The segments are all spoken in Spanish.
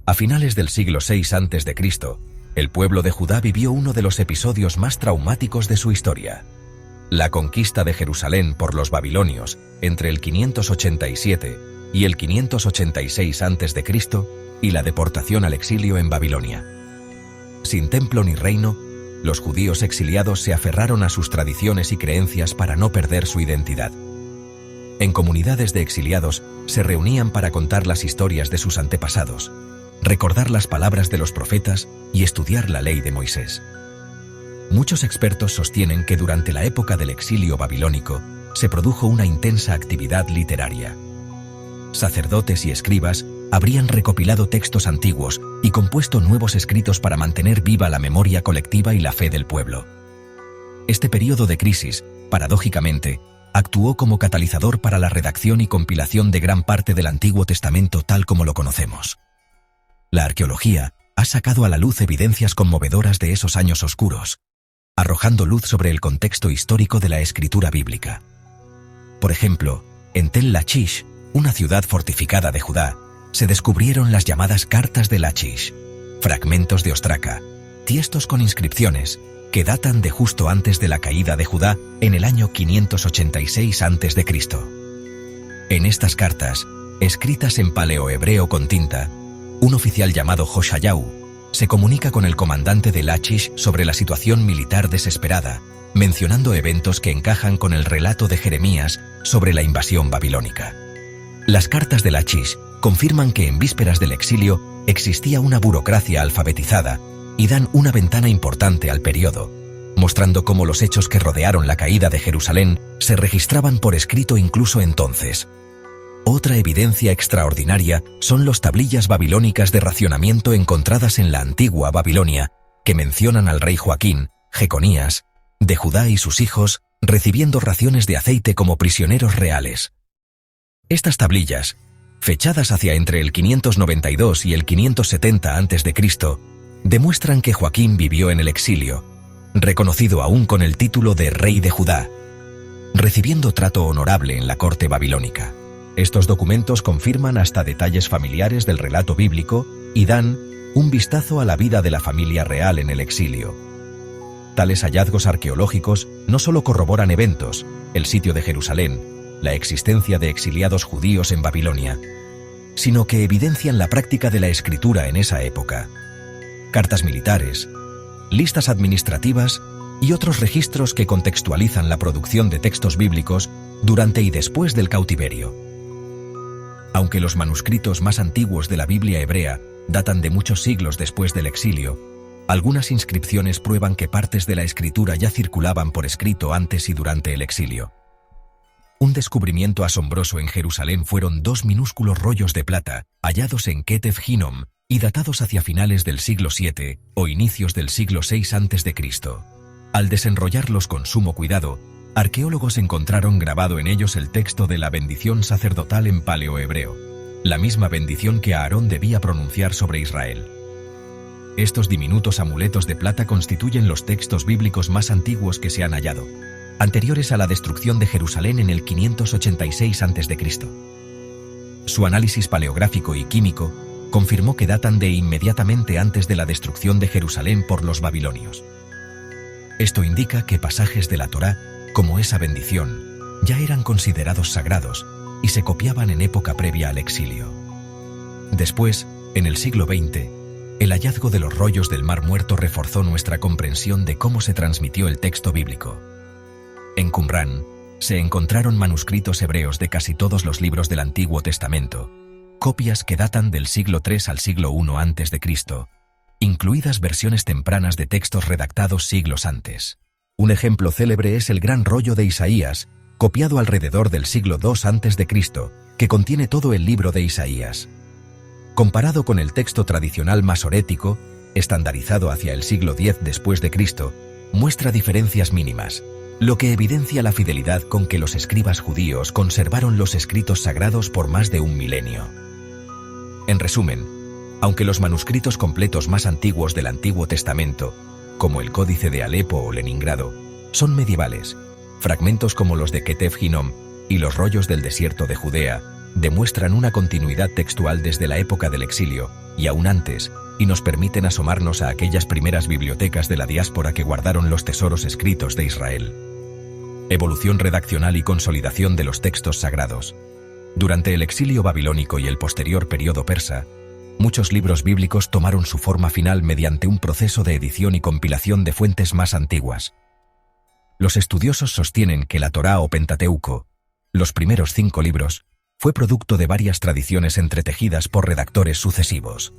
A finales del siglo VI a.C., el pueblo de Judá vivió uno de los episodios más traumáticos de su historia. La conquista de Jerusalén por los babilonios entre el 587 y el 586 a.C. y la deportación al exilio en Babilonia. Sin templo ni reino, los judíos exiliados se aferraron a sus tradiciones y creencias para no perder su identidad. En comunidades de exiliados se reunían para contar las historias de sus antepasados, recordar las palabras de los profetas y estudiar la ley de Moisés. Muchos expertos sostienen que durante la época del exilio babilónico se produjo una intensa actividad literaria. Sacerdotes y escribas habrían recopilado textos antiguos y compuesto nuevos escritos para mantener viva la memoria colectiva y la fe del pueblo. Este periodo de crisis, paradójicamente, actuó como catalizador para la redacción y compilación de gran parte del Antiguo Testamento tal como lo conocemos. La arqueología ha sacado a la luz evidencias conmovedoras de esos años oscuros, arrojando luz sobre el contexto histórico de la escritura bíblica. Por ejemplo, en Tel Lachish, una ciudad fortificada de Judá, se descubrieron las llamadas Cartas de Lachish, fragmentos de ostraca, tiestos con inscripciones, que datan de justo antes de la caída de Judá en el año 586 a.C. En estas cartas, escritas en paleohebreo con tinta, un oficial llamado Hoshayahu se comunica con el comandante de Lachish sobre la situación militar desesperada, mencionando eventos que encajan con el relato de Jeremías sobre la invasión babilónica. Las cartas de Lachish confirman que en vísperas del exilio existía una burocracia alfabetizada y dan una ventana importante al periodo, mostrando cómo los hechos que rodearon la caída de Jerusalén se registraban por escrito incluso entonces. Otra evidencia extraordinaria son las tablillas babilónicas de racionamiento encontradas en la antigua Babilonia, que mencionan al rey Joaquín, Jeconías, de Judá y sus hijos, recibiendo raciones de aceite como prisioneros reales. Estas tablillas, fechadas hacia entre el 592 y el 570 a.C., demuestran que Joaquín vivió en el exilio, reconocido aún con el título de rey de Judá, recibiendo trato honorable en la corte babilónica. Estos documentos confirman hasta detalles familiares del relato bíblico y dan un vistazo a la vida de la familia real en el exilio. Tales hallazgos arqueológicos no solo corroboran eventos, el sitio de Jerusalén, la existencia de exiliados judíos en Babilonia, sino que evidencian la práctica de la escritura en esa época. Cartas militares, listas administrativas y otros registros que contextualizan la producción de textos bíblicos durante y después del cautiverio. Aunque los manuscritos más antiguos de la Biblia hebrea datan de muchos siglos después del exilio, algunas inscripciones prueban que partes de la escritura ya circulaban por escrito antes y durante el exilio. Un descubrimiento asombroso en Jerusalén fueron 2 minúsculos rollos de plata hallados en Ketef Hinnom y datados hacia finales del siglo VII o inicios del siglo VI a.C. Al desenrollarlos con sumo cuidado, arqueólogos encontraron grabado en ellos el texto de la bendición sacerdotal en paleohebreo, la misma bendición que Aarón debía pronunciar sobre Israel. Estos diminutos amuletos de plata constituyen los textos bíblicos más antiguos que se han hallado, anteriores a la destrucción de Jerusalén en el 586 a.C. Su análisis paleográfico y químico confirmó que datan de inmediatamente antes de la destrucción de Jerusalén por los babilonios. Esto indica que pasajes de la Torá, como esa bendición, ya eran considerados sagrados y se copiaban en época previa al exilio. Después, en el siglo XX, el hallazgo de los rollos del Mar Muerto reforzó nuestra comprensión de cómo se transmitió el texto bíblico. En Qumrán, se encontraron manuscritos hebreos de casi todos los libros del Antiguo Testamento, copias que datan del siglo III al siglo I a.C., incluidas versiones tempranas de textos redactados siglos antes. Un ejemplo célebre es el Gran Rollo de Isaías, copiado alrededor del siglo II a.C., que contiene todo el libro de Isaías. Comparado con el texto tradicional masorético, estandarizado hacia el siglo X después de Cristo, muestra diferencias mínimas, lo que evidencia la fidelidad con que los escribas judíos conservaron los escritos sagrados por más de un milenio. En resumen, aunque los manuscritos completos más antiguos del Antiguo Testamento, como el Códice de Alepo o Leningrado, son medievales, fragmentos como los de Ketef Hinnom y los rollos del desierto de Judea demuestran una continuidad textual desde la época del exilio, y aún antes, y nos permiten asomarnos a aquellas primeras bibliotecas de la diáspora que guardaron los tesoros escritos de Israel. Evolución redaccional y consolidación de los textos sagrados. Durante el exilio babilónico y el posterior periodo persa, muchos libros bíblicos tomaron su forma final mediante un proceso de edición y compilación de fuentes más antiguas. Los estudiosos sostienen que la Torá o Pentateuco, los primeros 5 libros, fue producto de varias tradiciones entretejidas por redactores sucesivos.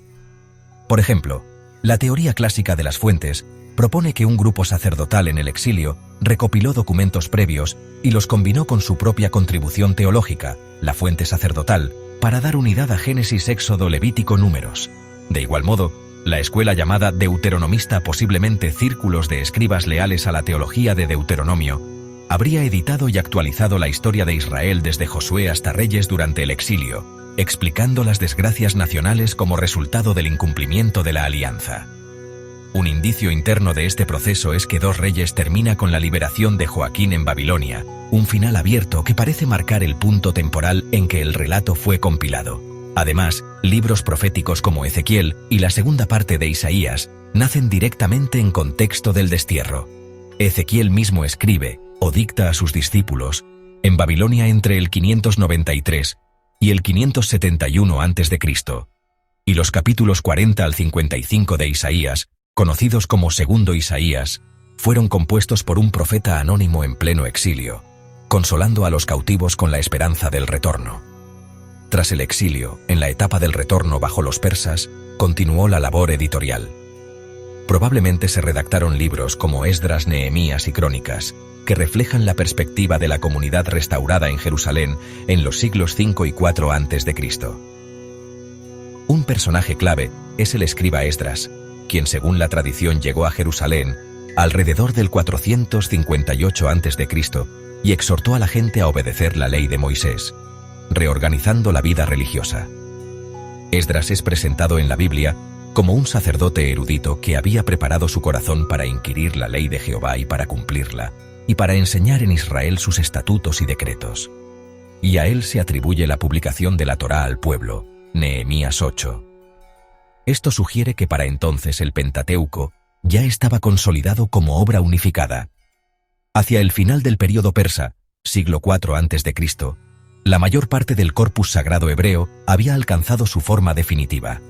Por ejemplo, la teoría clásica de las fuentes propone que un grupo sacerdotal en el exilio recopiló documentos previos y los combinó con su propia contribución teológica, la fuente sacerdotal, para dar unidad a Génesis, Éxodo, Levítico, Números. De igual modo, la escuela llamada deuteronomista, posiblemente círculos de escribas leales a la teología de Deuteronomio, habría editado y actualizado la historia de Israel desde Josué hasta Reyes durante el exilio, explicando las desgracias nacionales como resultado del incumplimiento de la alianza. Un indicio interno de este proceso es que 2 Reyes termina con la liberación de Joaquín en Babilonia, un final abierto que parece marcar el punto temporal en que el relato fue compilado. Además, libros proféticos como Ezequiel y la segunda parte de Isaías nacen directamente en contexto del destierro. Ezequiel mismo escribe, o dicta a sus discípulos, en Babilonia entre el 593 y el 571 a.C., y los capítulos 40 al 55 de Isaías, conocidos como Segundo Isaías, fueron compuestos por un profeta anónimo en pleno exilio, consolando a los cautivos con la esperanza del retorno. Tras el exilio, en la etapa del retorno bajo los persas, continuó la labor editorial. Probablemente se redactaron libros como Esdras, Nehemías y Crónicas, que reflejan la perspectiva de la comunidad restaurada en Jerusalén en los siglos 5 y 4 a.C. Un personaje clave es el escriba Esdras, quien según la tradición llegó a Jerusalén alrededor del 458 a.C. y exhortó a la gente a obedecer la ley de Moisés, reorganizando la vida religiosa. Esdras es presentado en la Biblia como un sacerdote erudito que había preparado su corazón para inquirir la ley de Jehová y para cumplirla, y para enseñar en Israel sus estatutos y decretos. Y a él se atribuye la publicación de la Torá al pueblo, Nehemías 8. Esto sugiere que para entonces el Pentateuco ya estaba consolidado como obra unificada. Hacia el final del período persa, siglo IV a.C., la mayor parte del corpus sagrado hebreo había alcanzado su forma definitiva.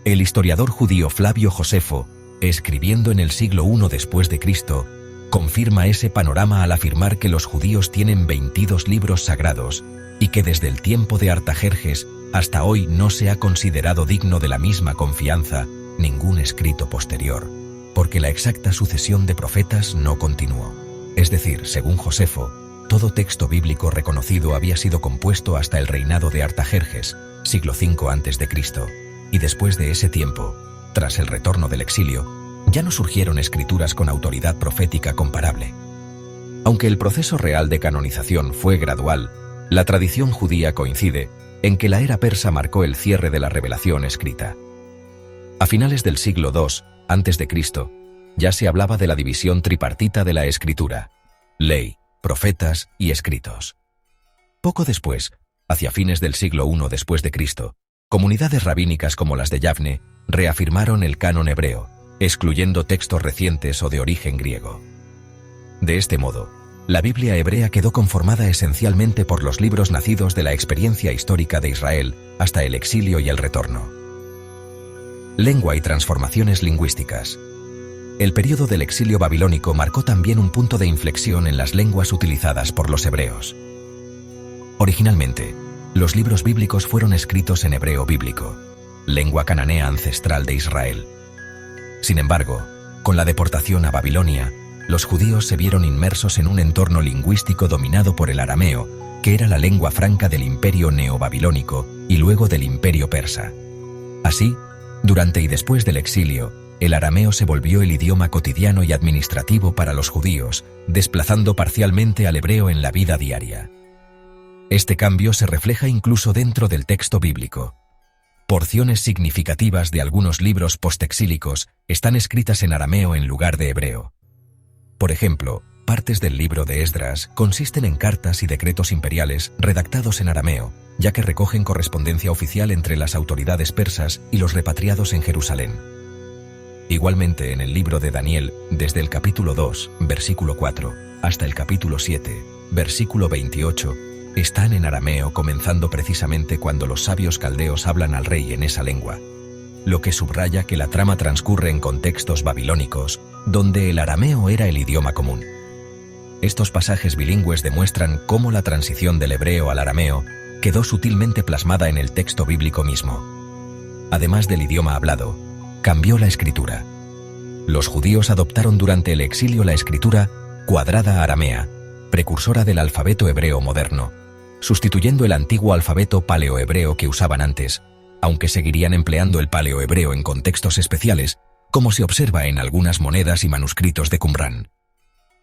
El historiador judío Flavio Josefo, escribiendo en el siglo I después de Cristo, confirma ese panorama al afirmar que los judíos tienen 22 libros sagrados y que desde el tiempo de Artajerjes hasta hoy no se ha considerado digno de la misma confianza ningún escrito posterior, porque la exacta sucesión de profetas no continuó. Es decir, según Josefo, todo texto bíblico reconocido había sido compuesto hasta el reinado de Artajerjes, siglo V a.C., y después de ese tiempo, tras el retorno del exilio, ya no surgieron escrituras con autoridad profética comparable. Aunque el proceso real de canonización fue gradual, la tradición judía coincide en que la era persa marcó el cierre de la revelación escrita. A finales del siglo II a.C., ya se hablaba de la división tripartita de la escritura: ley, profetas y escritos. Poco después, hacia fines del siglo I después de Cristo, comunidades rabínicas como las de Yavne reafirmaron el canon hebreo, excluyendo textos recientes o de origen griego. De este modo, la Biblia hebrea quedó conformada esencialmente por los libros nacidos de la experiencia histórica de Israel hasta el exilio y el retorno. Lengua y transformaciones lingüísticas. El período del exilio babilónico marcó también un punto de inflexión en las lenguas utilizadas por los hebreos. Originalmente, los libros bíblicos fueron escritos en hebreo bíblico, lengua cananea ancestral de Israel. Sin embargo, con la deportación a Babilonia, los judíos se vieron inmersos en un entorno lingüístico dominado por el arameo, que era la lengua franca del imperio neobabilónico y luego del imperio persa. Así, durante y después del exilio, el arameo se volvió el idioma cotidiano y administrativo para los judíos, desplazando parcialmente al hebreo en la vida diaria. Este cambio se refleja incluso dentro del texto bíblico. Porciones significativas de algunos libros postexílicos están escritas en arameo en lugar de hebreo. Por ejemplo, partes del libro de Esdras consisten en cartas y decretos imperiales redactados en arameo, ya que recogen correspondencia oficial entre las autoridades persas y los repatriados en Jerusalén. Igualmente, en el libro de Daniel, desde el capítulo 2, versículo 4, hasta el capítulo 7, versículo 28, están en arameo, comenzando precisamente cuando los sabios caldeos hablan al rey en esa lengua, lo que subraya que la trama transcurre en contextos babilónicos, donde el arameo era el idioma común. Estos pasajes bilingües demuestran cómo la transición del hebreo al arameo quedó sutilmente plasmada en el texto bíblico mismo. Además del idioma hablado, cambió la escritura. Los judíos adoptaron durante el exilio la escritura cuadrada aramea, precursora del alfabeto hebreo moderno, sustituyendo el antiguo alfabeto paleohebreo que usaban antes, aunque seguirían empleando el paleohebreo en contextos especiales, como se observa en algunas monedas y manuscritos de Qumrán.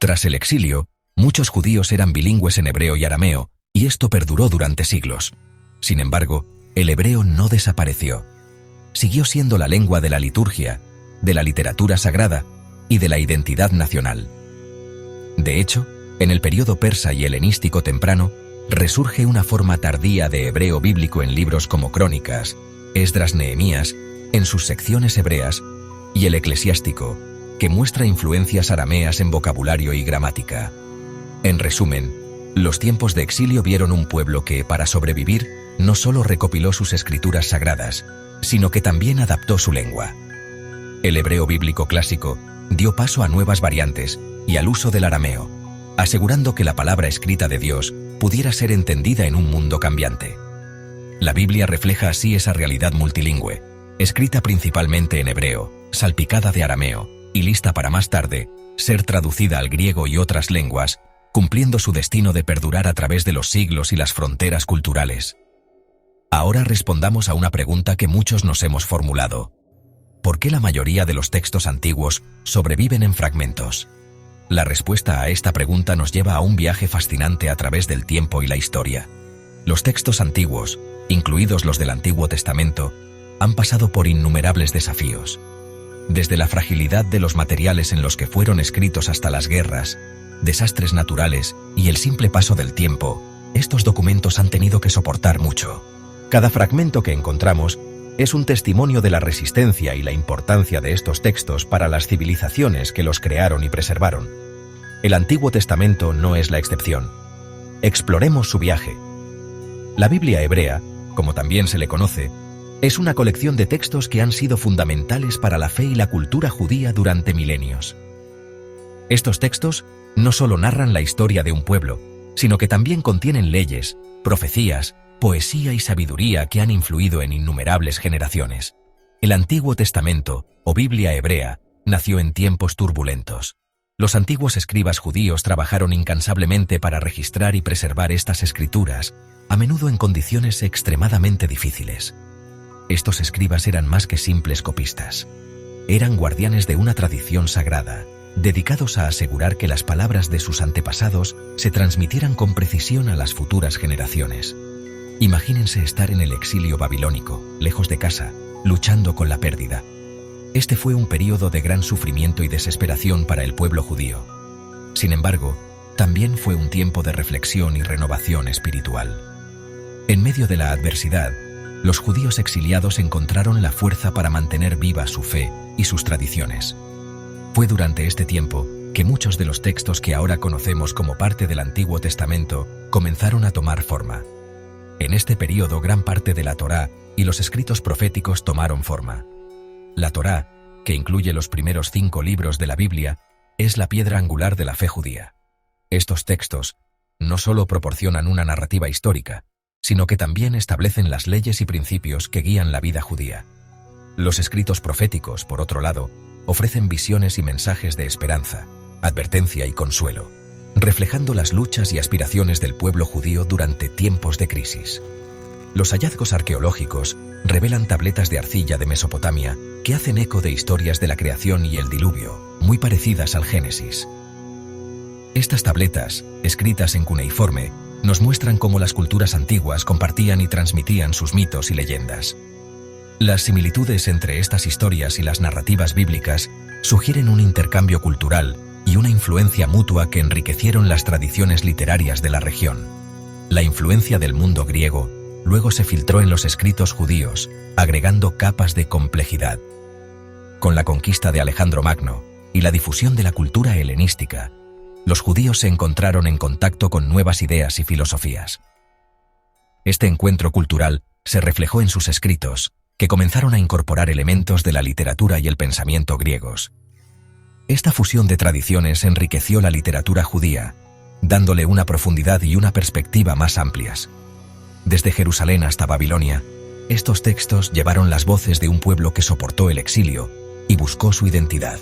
Tras el exilio, muchos judíos eran bilingües en hebreo y arameo, y esto perduró durante siglos. Sin embargo, el hebreo no desapareció. Siguió siendo la lengua de la liturgia, de la literatura sagrada y de la identidad nacional. De hecho, en el período persa y helenístico temprano, resurge una forma tardía de hebreo bíblico en libros como Crónicas, Esdras, Nehemías, en sus secciones hebreas, y el eclesiástico, que muestra influencias arameas en vocabulario y gramática. En resumen, los tiempos de exilio vieron un pueblo que, para sobrevivir, no solo recopiló sus escrituras sagradas, sino que también adaptó su lengua. El hebreo bíblico clásico dio paso a nuevas variantes y al uso del arameo, asegurando que la palabra escrita de Dios pudiera ser entendida en un mundo cambiante. La Biblia refleja así esa realidad multilingüe, escrita principalmente en hebreo, salpicada de arameo, y lista para más tarde ser traducida al griego y otras lenguas, cumpliendo su destino de perdurar a través de los siglos y las fronteras culturales. Ahora respondamos a una pregunta que muchos nos hemos formulado. ¿Por qué la mayoría de los textos antiguos sobreviven en fragmentos? La respuesta a esta pregunta nos lleva a un viaje fascinante a través del tiempo y la historia. Los textos antiguos, incluidos los del Antiguo Testamento, han pasado por innumerables desafíos. Desde la fragilidad de los materiales en los que fueron escritos hasta las guerras, desastres naturales y el simple paso del tiempo, estos documentos han tenido que soportar mucho. Cada fragmento que encontramos es un testimonio de la resistencia y la importancia de estos textos para las civilizaciones que los crearon y preservaron. El Antiguo Testamento no es la excepción. Exploremos su viaje. La Biblia hebrea, como también se le conoce, es una colección de textos que han sido fundamentales para la fe y la cultura judía durante milenios. Estos textos no solo narran la historia de un pueblo, sino que también contienen leyes, profecías, poesía y sabiduría que han influido en innumerables generaciones. El Antiguo Testamento, o Biblia hebrea, nació en tiempos turbulentos. Los antiguos escribas judíos trabajaron incansablemente para registrar y preservar estas escrituras, a menudo en condiciones extremadamente difíciles. Estos escribas eran más que simples copistas. Eran guardianes de una tradición sagrada, dedicados a asegurar que las palabras de sus antepasados se transmitieran con precisión a las futuras generaciones. Imagínense estar en el exilio babilónico, lejos de casa, luchando con la pérdida. Este fue un período de gran sufrimiento y desesperación para el pueblo judío. Sin embargo, también fue un tiempo de reflexión y renovación espiritual. En medio de la adversidad, los judíos exiliados encontraron la fuerza para mantener viva su fe y sus tradiciones. Fue durante este tiempo que muchos de los textos que ahora conocemos como parte del Antiguo Testamento comenzaron a tomar forma. En este período, gran parte de la Torá y los escritos proféticos tomaron forma. La Torá, que incluye los primeros 5 libros de la Biblia, es la piedra angular de la fe judía. Estos textos no solo proporcionan una narrativa histórica, sino que también establecen las leyes y principios que guían la vida judía. Los escritos proféticos, por otro lado, ofrecen visiones y mensajes de esperanza, advertencia y consuelo, reflejando las luchas y aspiraciones del pueblo judío durante tiempos de crisis. Los hallazgos arqueológicos revelan tabletas de arcilla de Mesopotamia que hacen eco de historias de la creación y el diluvio, muy parecidas al Génesis. Estas tabletas, escritas en cuneiforme, nos muestran cómo las culturas antiguas compartían y transmitían sus mitos y leyendas. Las similitudes entre estas historias y las narrativas bíblicas sugieren un intercambio cultural y una influencia mutua que enriquecieron las tradiciones literarias de la región. La influencia del mundo griego luego se filtró en los escritos judíos, agregando capas de complejidad. Con la conquista de Alejandro Magno y la difusión de la cultura helenística, los judíos se encontraron en contacto con nuevas ideas y filosofías. Este encuentro cultural se reflejó en sus escritos, que comenzaron a incorporar elementos de la literatura y el pensamiento griegos. Esta fusión de tradiciones enriqueció la literatura judía, dándole una profundidad y una perspectiva más amplias. Desde Jerusalén hasta Babilonia, estos textos llevaron las voces de un pueblo que soportó el exilio y buscó su identidad.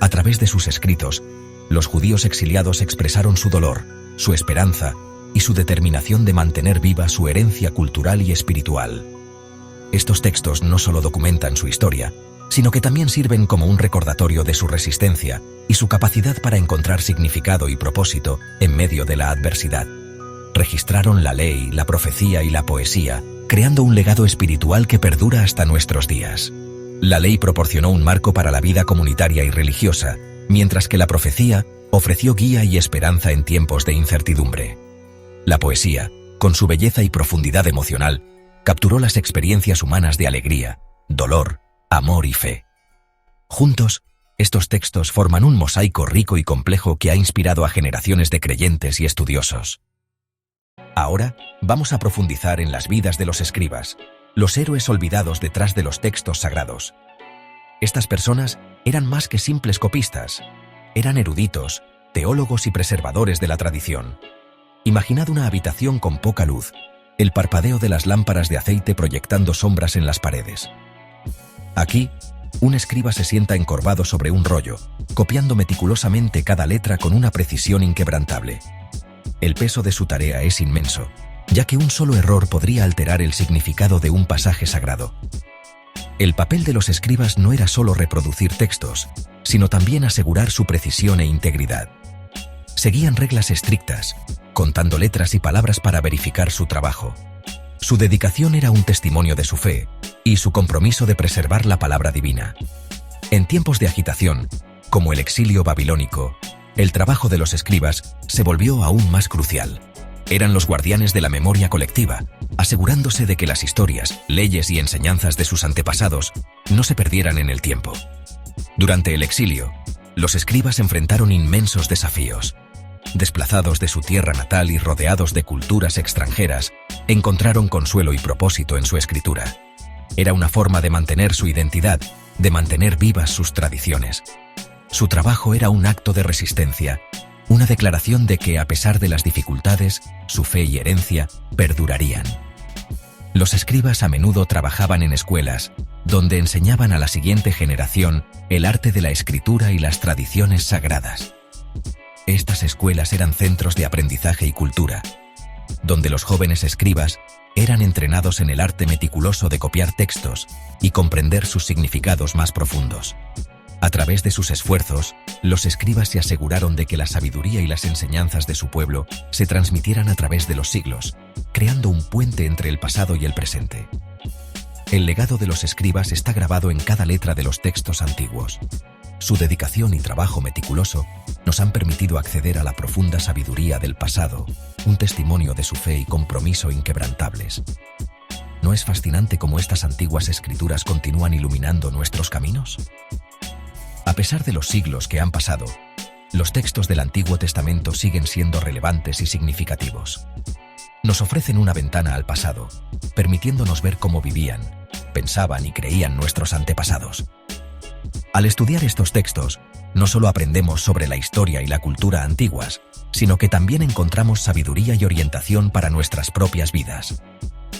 A través de sus escritos, los judíos exiliados expresaron su dolor, su esperanza y su determinación de mantener viva su herencia cultural y espiritual. Estos textos no solo documentan su historia, sino que también sirven como un recordatorio de su resistencia y su capacidad para encontrar significado y propósito en medio de la adversidad. Registraron la ley, la profecía y la poesía, creando un legado espiritual que perdura hasta nuestros días. La ley proporcionó un marco para la vida comunitaria y religiosa, mientras que la profecía ofreció guía y esperanza en tiempos de incertidumbre. La poesía, con su belleza y profundidad emocional, capturó las experiencias humanas de alegría, dolor, amor y fe. Juntos, estos textos forman un mosaico rico y complejo que ha inspirado a generaciones de creyentes y estudiosos. Ahora vamos a profundizar en las vidas de los escribas, los héroes olvidados detrás de los textos sagrados. Estas personas eran más que simples copistas, eran eruditos, teólogos y preservadores de la tradición. Imaginad una habitación con poca luz, el parpadeo de las lámparas de aceite proyectando sombras en las paredes. Aquí, un escriba se sienta encorvado sobre un rollo, copiando meticulosamente cada letra con una precisión inquebrantable. El peso de su tarea es inmenso, ya que un solo error podría alterar el significado de un pasaje sagrado. El papel de los escribas no era solo reproducir textos, sino también asegurar su precisión e integridad. Seguían reglas estrictas, contando letras y palabras para verificar su trabajo. Su dedicación era un testimonio de su fe y su compromiso de preservar la palabra divina. En tiempos de agitación, como el exilio babilónico, el trabajo de los escribas se volvió aún más crucial. Eran los guardianes de la memoria colectiva, asegurándose de que las historias, leyes y enseñanzas de sus antepasados no se perdieran en el tiempo. Durante el exilio, los escribas enfrentaron inmensos desafíos. Desplazados de su tierra natal y rodeados de culturas extranjeras, encontraron consuelo y propósito en su escritura. Era una forma de mantener su identidad, de mantener vivas sus tradiciones. Su trabajo era un acto de resistencia, una declaración de que, a pesar de las dificultades, su fe y herencia perdurarían. Los escribas a menudo trabajaban en escuelas, donde enseñaban a la siguiente generación el arte de la escritura y las tradiciones sagradas. Estas escuelas eran centros de aprendizaje y cultura, donde los jóvenes escribas eran entrenados en el arte meticuloso de copiar textos y comprender sus significados más profundos. A través de sus esfuerzos, los escribas se aseguraron de que la sabiduría y las enseñanzas de su pueblo se transmitieran a través de los siglos, creando un puente entre el pasado y el presente. El legado de los escribas está grabado en cada letra de los textos antiguos. Su dedicación y trabajo meticuloso nos han permitido acceder a la profunda sabiduría del pasado, un testimonio de su fe y compromiso inquebrantables. ¿No es fascinante cómo estas antiguas escrituras continúan iluminando nuestros caminos? A pesar de los siglos que han pasado, los textos del Antiguo Testamento siguen siendo relevantes y significativos. Nos ofrecen una ventana al pasado, permitiéndonos ver cómo vivían, pensaban y creían nuestros antepasados. Al estudiar estos textos, no solo aprendemos sobre la historia y la cultura antiguas, sino que también encontramos sabiduría y orientación para nuestras propias vidas.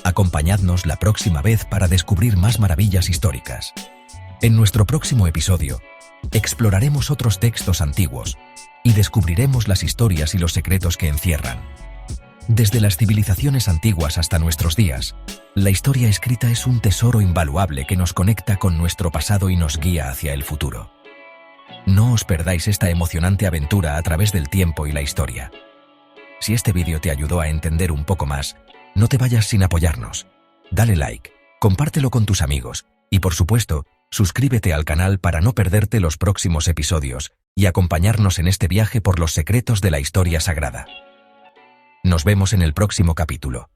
Acompañadnos la próxima vez para descubrir más maravillas históricas. En nuestro próximo episodio, exploraremos otros textos antiguos y descubriremos las historias y los secretos que encierran. Desde las civilizaciones antiguas hasta nuestros días, la historia escrita es un tesoro invaluable que nos conecta con nuestro pasado y nos guía hacia el futuro. No os perdáis esta emocionante aventura a través del tiempo y la historia. Si este vídeo te ayudó a entender un poco más, no te vayas sin apoyarnos. Dale like, compártelo con tus amigos y, por supuesto, suscríbete al canal para no perderte los próximos episodios y acompañarnos en este viaje por los secretos de la historia sagrada. Nos vemos en el próximo capítulo.